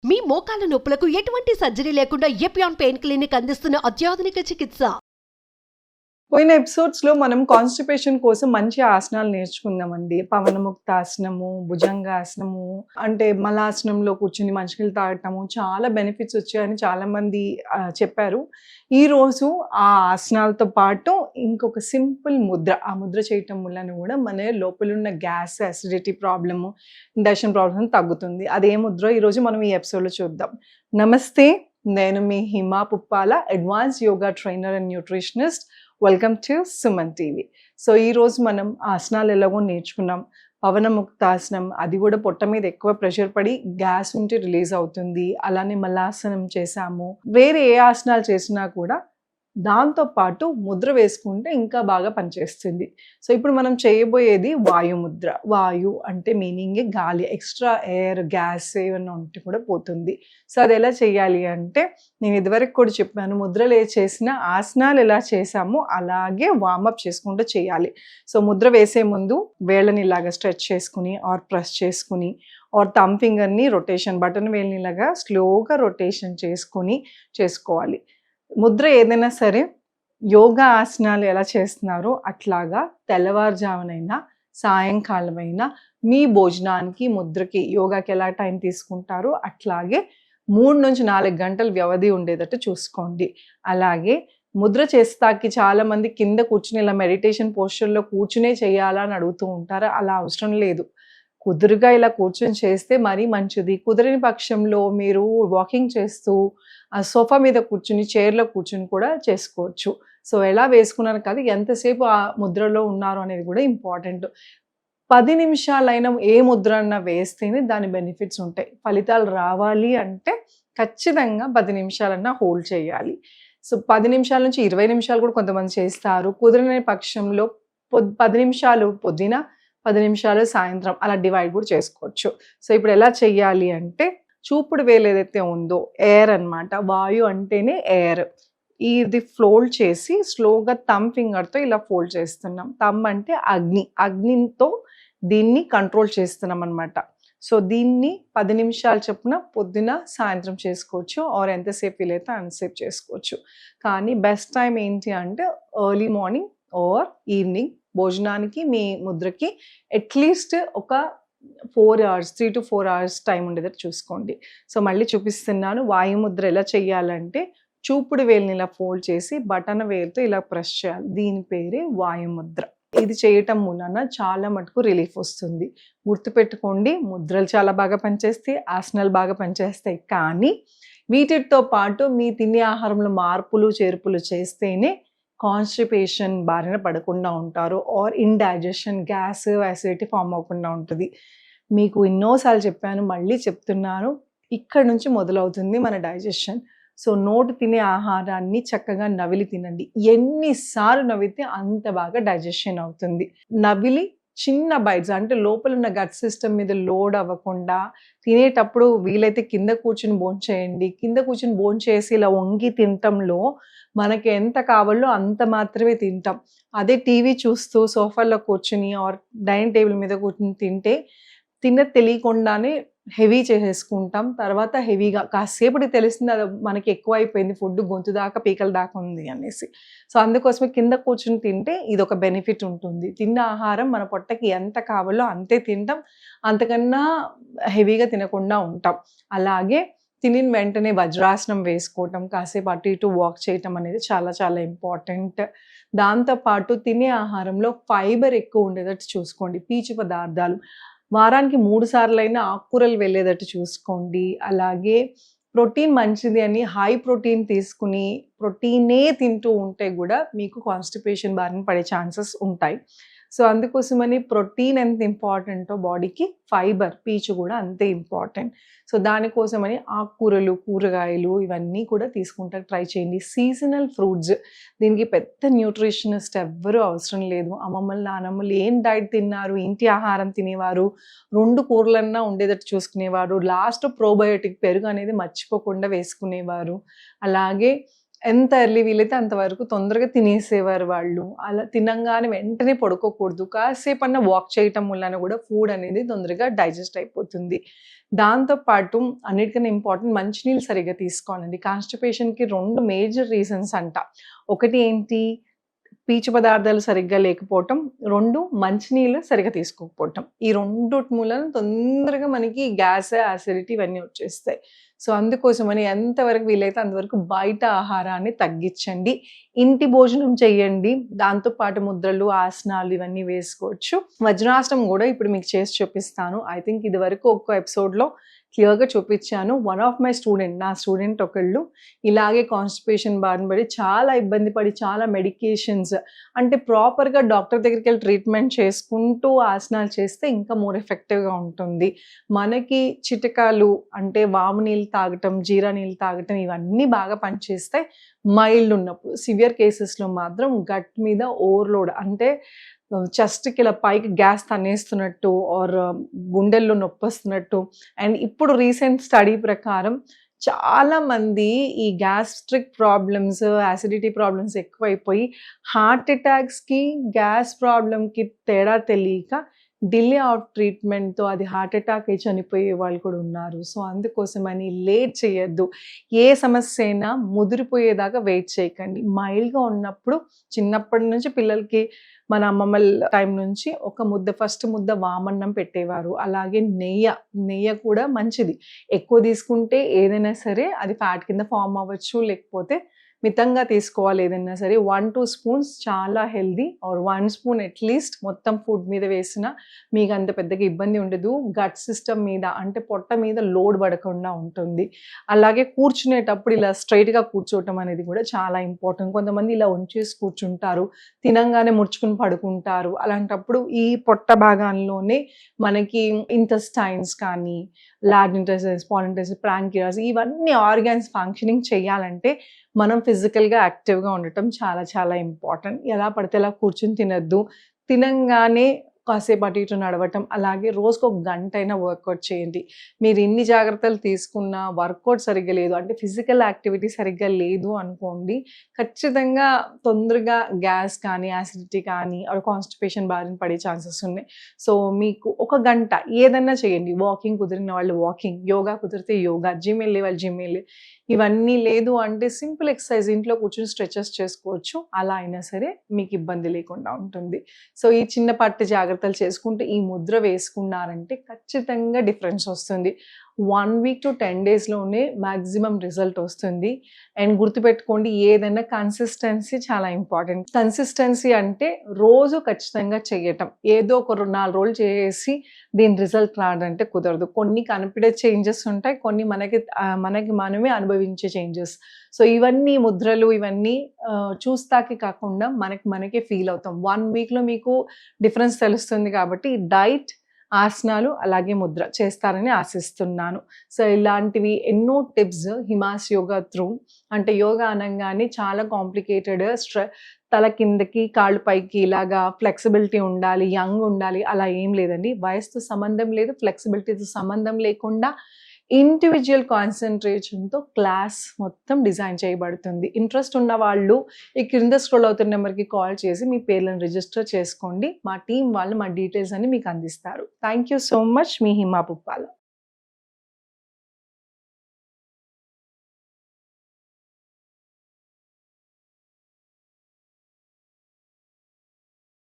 మీ మోకాల నొప్పులకు ఎటువంటి సర్జరీ లేకుండా ఎపియాన్ పెయిన్ క్లినిక్ అందిస్తున్న అత్యాధునిక చికిత్స. పోయిన ఎపిసోడ్స్లో మనం కాన్స్టిపేషన్ కోసం మంచి ఆసనాలు నేర్చుకుందామండి. పవనముక్తాసనము, భుజంగాసనము, అంటే మలాసనంలో కూర్చుని మంచినీళ్ళు తాగటము, చాలా బెనిఫిట్స్ వచ్చాయని చాలామంది చెప్పారు. ఈరోజు ఆ ఆసనాలతో పాటు ఇంకొక సింపుల్ ముద్ర, ఆ ముద్ర చేయటం వలన కూడా మన లోపలున్న gas, acidity problem, induction problem తగ్గుతుంది. అదే ముద్ర ఈరోజు మనం ఈ ఎపిసోడ్లో చూద్దాం. నమస్తే, నేను మీ Hima Puppala, advance yoga trainer and nutritionist. Welcome to Suman TV. So ఈరోజు మనం ఆసనాలు ఎలాగో నేర్చుకున్నాం. పవనముక్తాసనం, అది కూడా పొట్ట మీద ఎక్కువ ప్రెషర్ పడి గ్యాస్ ఉంటే రిలీజ్ అవుతుంది. అలానే మల్లాసనం చేసాము. వేరే ఏ ఆసనాలు చేసినా కూడా దాంతోపాటు ముద్ర వేసుకుంటే ఇంకా బాగా పనిచేస్తుంది. సో ఇప్పుడు మనం చేయబోయేది వాయు ముద్ర. వాయు అంటే మీనింగే గాలి, ఎక్స్ట్రా ఎయిర్, గ్యాస్ ఏమన్నా ఉంటే కూడా పోతుంది. సో అది ఎలా చేయాలి అంటే, నేను ఇదివరకు కూడా చెప్పాను, ముద్రలు చేసిన ఆసనాలు ఎలా చేసామో అలాగే వార్మప్ చేసుకుంటూ చేయాలి. సో ముద్ర వేసే ముందు వేళ్ళని ఇలాగా స్ట్రెచ్ చేసుకుని ఆర్ ప్రెస్ చేసుకుని ఆర్ థంబ్ ఫింగర్ని రొటేషన్, బటన్ వేళ్ళని ఇలాగా స్లోగా రొటేషన్ చేసుకుని చేసుకోవాలి. ముద్ర ఏదైనా సరే యోగా ఆసనాలు ఎలా చేస్తున్నారో అట్లాగా తెల్లవారుజామునైనా సాయంకాలమైనా మీ భోజనానికి ముద్రకి యోగాకి ఎలా టైం తీసుకుంటారో అట్లాగే 3 నుంచి 4 గంటల వ్యవధి ఉండేటట్టు చూసుకోండి. అలాగే ముద్ర చేస్తాకి చాలామంది కింద కూర్చుని ఇలా మెడిటేషన్ పోస్చర్లో కూర్చునే చేయాలా అని అడుగుతూ ఉంటారు. అలా అవసరం లేదు. కుదురుగా ఇలా కూర్చొని చేస్తే మరీ మంచిది. కుదరని పక్షంలో మీరు వాకింగ్ చేస్తూ ఆ సోఫా మీద కూర్చుని, చైర్లో కూర్చుని కూడా చేసుకోవచ్చు. సో ఎలా వేసుకున్నారు కాదు, ఎంతసేపు ఆ ముద్రలో ఉన్నారు అనేది కూడా ఇంపార్టెంట్. 10 నిమిషాలైనా ఏ ముద్ర అన్నా వేస్తేనే దాని బెనిఫిట్స్ ఉంటాయి. ఫలితాలు రావాలి అంటే ఖచ్చితంగా 10 నిమిషాలన్నా హోల్డ్ చేయాలి. సో 10 నిమిషాల నుంచి 20 నిమిషాలు కూడా కొంతమంది చేస్తారు. కుదరని పక్షంలో 10 నిమిషాలు పొద్దున, 10 నిమిషాలు సాయంత్రం, అలా డివైడ్ కూడా చేసుకోవచ్చు. సో ఇప్పుడు ఎలా చెయ్యాలి అంటే, చూపుడు వేలు ఏదైతే ఉందో ఎయిర్ అన్నమాట. వాయు అంటేనే ఎయిర్. ఇది ఫోల్డ్ చేసి స్లోగా థంబ్ ఫింగర్తో ఇలా ఫోల్డ్ చేస్తున్నాం. థంబ్ అంటే అగ్ని, అగ్నితో దీన్ని కంట్రోల్ చేస్తున్నాం అనమాట. సో దీన్ని 10 నిమిషాలు చొప్పున పొద్దున సాయంత్రం చేసుకోవచ్చు, ఆర్ ఎంతసేపు వీలైతే అంతసేపు చేసుకోవచ్చు. కానీ బెస్ట్ టైం ఏంటి అంటే ఎర్లీ మార్నింగ్ ఆర్ ఈవినింగ్. భోజనానికి మీ ముద్రకి అట్లీస్ట్ ఒక 4 hours, 3 to 4 hours టైం ఉండేటట్టు చూసుకోండి. సో మళ్ళీ చూపిస్తున్నాను. వాయు ముద్ర ఎలా చేయాలంటే, చూపుడు వేలుని ఇలా ఫోల్డ్ చేసి బటన వేలుతో ఇలా ప్రెస్ చేయాలి. దీని పేరే వాయు ముద్ర. ఇది చేయటం మూలన చాలా మటుకు రిలీఫ్ వస్తుంది. గుర్తుపెట్టుకోండి, ముద్రలు చాలా బాగా పనిచేస్తాయి, ఆసనాలు బాగా పనిచేస్తాయి. కానీ వీటితో పాటు మీ తినే ఆహారంలో మార్పులు చేర్పులు చేస్తేనే కాన్స్టిపేషన్ బారిన పడకుండా ఉంటారు, or indigestion, gas, acidity form అవ్వకుండా ఉంటుంది. మీకు ఎన్నోసార్లు చెప్పాను, మళ్ళీ చెప్తున్నాను, ఇక్కడ నుంచి మొదలవుతుంది మన డైజెషన్. సో నోటు తినే ఆహారాన్ని చక్కగా నవిలి తినండి. ఎన్నిసార్లు నవ్వితే అంత బాగా డైజెషన్ అవుతుంది. నవిలి చిన్న బైట్స్, అంటే లోపల ఉన్న గట్ సిస్టమ్ మీద లోడ్ అవ్వకుండా తినేటప్పుడు వీలైతే కింద కూర్చుని భోంచేయండి. కింద కూర్చుని భోంచేసి ఇలా వంగి తినటంలో మనకి ఎంత కావాలో అంత మాత్రమే తింటాం. అదే టీవీ చూస్తూ సోఫాలో కూర్చుని ఆర్ డైనింగ్ టేబుల్ మీద కూర్చుని తింటే తిన్నది తెలియకుండానే హెవీ చేసేసుకుంటాం. తర్వాత హెవీగా కాసేపటికి తెలిసింది అది మనకి ఎక్కువ అయిపోయింది, ఫుడ్ గొంతు దాకా పీకల దాకా ఉంది అనేసి. సో అందుకోసమే కింద కూర్చుని తింటే ఇది ఒక బెనిఫిట్ ఉంటుంది. తిన్న ఆహారం మన పొట్టకి ఎంత కావాలో అంతే తింటాం, అంతకన్నా హెవీగా తినకుండా ఉంటాం. అలాగే తినిన వెంటనే వజ్రాసనం వేసుకోవటం, కాసేపు అటు ఇటు వాక్ చేయటం అనేది చాలా చాలా ఇంపార్టెంట్. దాంతోపాటు తినే ఆహారంలో ఫైబర్ ఎక్కువ ఉండేటట్టు చూసుకోండి. పీచు పదార్థాలు వారానికి 3 సార్లైనా ఆకుకూరలు వెళ్ళేటట్టు చూసుకోండి. అలాగే ప్రోటీన్ మంచిది అని హై ప్రోటీన్ తీసుకుని ప్రోటీనే తింటూ ఉంటే కూడా మీకు కాన్స్టిపేషన్ బారిన పడే ఛాన్సెస్ ఉంటాయి. సో అందుకోసమని ప్రోటీన్ ఎంత ఇంపార్టెంటో బాడీకి, ఫైబర్, పీచు కూడా అంతే ఇంపార్టెంట్. సో దానికోసమని ఆకుకూరలు, కూరగాయలు ఇవన్నీ కూడా తీసుకుంటానికి ట్రై చేయండి. సీజనల్ ఫ్రూట్స్, దీనికి పెద్ద న్యూట్రిషనిస్ట్ ఎవ్వరూ అవసరం లేదు. అమ్మమ్మలు, నానమ్మలు ఏం డైట్ తిన్నారు, ఇంటి ఆహారం తినేవారు, 2 కూరలన్నా ఉండేటట్టు చూసుకునేవారు. లాస్ట్ ప్రోబయోటిక్ పెరుగు అనేది మర్చిపోకుండా వేసుకునేవారు. అలాగే ఎంత ఎర్లీ వీలైతే అంతవరకు తొందరగా తినేసేవారు వాళ్ళు. అలా తినంగానే వెంటనే పడుకోకూడదు. కాసేపన్నా వాక్ చేయటం వలన కూడా ఫుడ్ అనేది తొందరగా డైజెస్ట్ అయిపోతుంది. దాంతో పాటు అన్నిటికన్నా ఇంపార్టెంట్ మంచినీళ్ళు సరిగ్గా తీసుకోవాలండి. కాన్‌స్టిపేషన్‌కి 2 మేజర్ రీజన్స్ అంట. ఒకటి ఏంటి? పీచు పదార్థాలు సరిగ్గా లేకపోవటం, 2 మంచినీళ్ళు సరిగ్గా తీసుకోకపోవటం. ఈ రెండిటి మూలాన తొందరగా మనకి గ్యాస్, యాసిడిటీ ఇవన్నీ వచ్చేస్తాయి. సో, అందుకోసమని ఎంతవరకు వీలైతే అంతవరకు బయట ఆహారాన్ని తగ్గించండి. ఇంటి భోజనం చేయండి. దాంతో పాటు ముద్రలు, ఆసనాలు ఇవన్నీ వేసుకోవచ్చు. వజ్రాసనం గూడా ఇప్పుడు మీకు చేసి చూపిస్తాను. ఐ థింక్ ఇదివరకు ఒక్క ఎపిసోడ్‌లో క్లియర్‌గా చూపిచ్చాను. వన్ ఆఫ్ మై స్టూడెంట్, నా స్టూడెంట్ ఒకళ్ళు ఇలాగే కాన్‌స్టిపేషన్ బారిన పడి చాలా ఇబ్బంది పడి చాలా మెడికేషన్స్ అంటే ప్రాపర్‌గా డాక్టర్ దగ్గరికెళ్ళి ట్రీట్మెంట్ చేసుకుంటూ ఆసనాలు చేస్తే ఇంకా మోర్ ఎఫెక్టివ్‌గా ఉంటుంది. మనకి చిట్కాలు అంటే వాము నీళ్ళు తాగటం, జీరా నీళ్ళు తాగటం ఇవన్నీ బాగా పనిచేస్తాయి మైల్డ్ ఉన్నప్పుడు. సివియర్ కేసెస్‌లో మాత్రం గట్ మీద ఓవర్‌లోడ్ అంటే చెస్ట్‌కి ఇలా పైకి గ్యాస్ తన్నేస్తున్నట్టు ఆర్ గుండెల్లో నొప్పొస్తున్నట్టు. అండ్ ఇప్పుడు రీసెంట్ స్టడీ ప్రకారం చాలామంది ఈ గ్యాస్ట్రిక్ ప్రాబ్లమ్స్, యాసిడిటీ ప్రాబ్లమ్స్ ఎక్కువైపోయి హార్ట్ అటాక్స్‌కి, గ్యాస్ ప్రాబ్లమ్‌కి తేడా తెలియక డిలే ఆఫ్ ట్రీట్మెంట్‌తో అది హార్ట్ అటాక్ అయ్యి చనిపోయే వాళ్ళు కూడా ఉన్నారు. సో, అందుకోసమని లేట్ చేయొద్దు. ఏ సమస్య అయినా ముదిరిపోయేదాకా వెయిట్ చేయకండి. మైల్డ్‌గా ఉన్నప్పుడు చిన్నప్పటి నుంచి పిల్లలకి మన అమ్మమ్మల టైం నుంచి ఒక ముద్ద ఫస్ట్ ముద్ద వామన్నం పెట్టేవారు. అలాగే నెయ్య కూడా మంచిది. ఎక్కువ తీసుకుంటే ఏదైనా సరే అది ఫ్యాట్ కింద ఫార్మ్ అవ్వచ్చు. లేకపోతే మితంగా తీసుకోవాలి ఏదైనా సరే. 1-2 స్పూన్స్ చాలా హెల్తీ ఆర్ 1 స్పూన్ అట్‌లీస్ట్ మొత్తం ఫుడ్ మీద వేసినా మీకు అంత పెద్దగా ఇబ్బంది ఉండదు. గట్ సిస్టమ్ మీద అంటే పొట్ట మీద లోడ్ పడకుండా ఉంటుంది. అలాగే కూర్చునేటప్పుడు ఇలా స్ట్రెయిట్‌గా కూర్చోవటం అనేది కూడా చాలా ఇంపార్టెంట్. కొంతమంది ఇలా వంచేసి కూర్చుంటారు. తినంగానే ముడుచుకుని పడుకుంటారు. అలాంటప్పుడు ఈ పొట్ట భాగాల్లోనే మనకి ఇంటెస్టైన్స్ కానీ, large intestines, small intestines, pancreas ఇవన్నీ ఆర్గాన్స్ ఫంక్షనింగ్ చేయాలంటే మనం ఫిజికల్‌గా యాక్టివ్‌గా ఉండటం చాలా చాలా ఇంపార్టెంట్. ఎలా పడితే అలా కూర్చొని తినొద్దు. తినంగానే కాసేపు అటు ఇటు నడవటం, అలాగే రోజుకొక గంటైనా వర్కౌట్ చేయండి. మీరు ఎన్ని జాగ్రత్తలు తీసుకున్నా వర్కౌట్ సరిగ్గా లేదు అంటే ఫిజికల్ యాక్టివిటీ సరిగ్గా లేదు అనుకోండి, ఖచ్చితంగా తొందరగా గ్యాస్ కానీ, యాసిడిటీ కానీ ఆర్ కాన్‌స్టిపేషన్ బారిన పడే ఛాన్సెస్ ఉన్నాయి. సో, మీకు ఒక గంట ఏదన్నా చేయండి. వాకింగ్ కుదిరిన వాళ్ళు వాకింగ్, యోగా కుదిరితే యోగా, జిమ్ వెళ్ళే వాళ్ళు జిమ్ వెళ్ళి ఇవన్నీ లేదు అంటే సింపుల్ ఎక్సర్సైజ్ ఇంట్లో కూర్చొని స్ట్రెచెస్ చేసుకోవచ్చు. అలా అయినా సరే మీకు ఇబ్బంది లేకుండా ఉంటుంది. సో, ఈ చిన్నపాటి జాగ్రత్తలు చేసుకుంటూ ఈ ముద్ర వేసుకున్నారంటే ఖచ్చితంగా డిఫరెన్స్ వస్తుంది. 1 వీక్ టు 10 డేస్‌లోనే మాక్సిమం రిజల్ట్ వస్తుంది. అండ్ గుర్తుపెట్టుకోండి ఏదైనా కన్సిస్టెన్సీ చాలా ఇంపార్టెంట్. కన్సిస్టెన్సీ అంటే రోజు ఖచ్చితంగా చేయటం. ఏదో ఒక 4 రోజులు చేసి దీని రిజల్ట్ రాదంటే కుదరదు. కొన్ని కనిపించే చేంజెస్ ఉంటాయి. కొన్ని మనకి మనమే అనుభవించే చేంజెస్. సో, ఇవన్నీ ముద్రలు ఇవన్నీ చూస్తాకి కాకుండా మనకే ఫీల్ అవుతాం. 1 వీక్‌లో మీకు డిఫరెన్స్ తెలుస్తుంది కాబట్టి డైట్, ఆసనాలు అలాగే ముద్ర చేస్తారని ఆశిస్తున్నాను. సో, ఇలాంటివి ఎన్నో టిప్స్ హిమాస్ యోగా త్రూ అంటే యోగా అనంగానే చాలా కాంప్లికేటెడ్ తల కిందకి కాళ్ళు పైకి ఇలాగా ఫ్లెక్సిబిలిటీ ఉండాలి, యంగ్ ఉండాలి అలా ఏం లేదండి. వయసుతో సంబంధం లేదు, ఫ్లెక్సిబిలిటీతో సంబంధం లేకుండా ఇండివిడ్యువల్ కాన్సంట్రేషన్‌తో క్లాస్ మొత్తం డిజైన్ చేయబడుతుంది. ఇంట్రెస్ట్ ఉన్న వాళ్ళు ఈ క్రింద స్క్రోల్ అవుతున్న నెంబర్‌కి కాల్ చేసి మీ పేర్లను రిజిస్టర్ చేసుకోండి. మా టీమ్ వాళ్ళు మా డీటెయిల్స్ అన్ని మీకు అందిస్తారు. Thank you so much. Me Hima Puppala.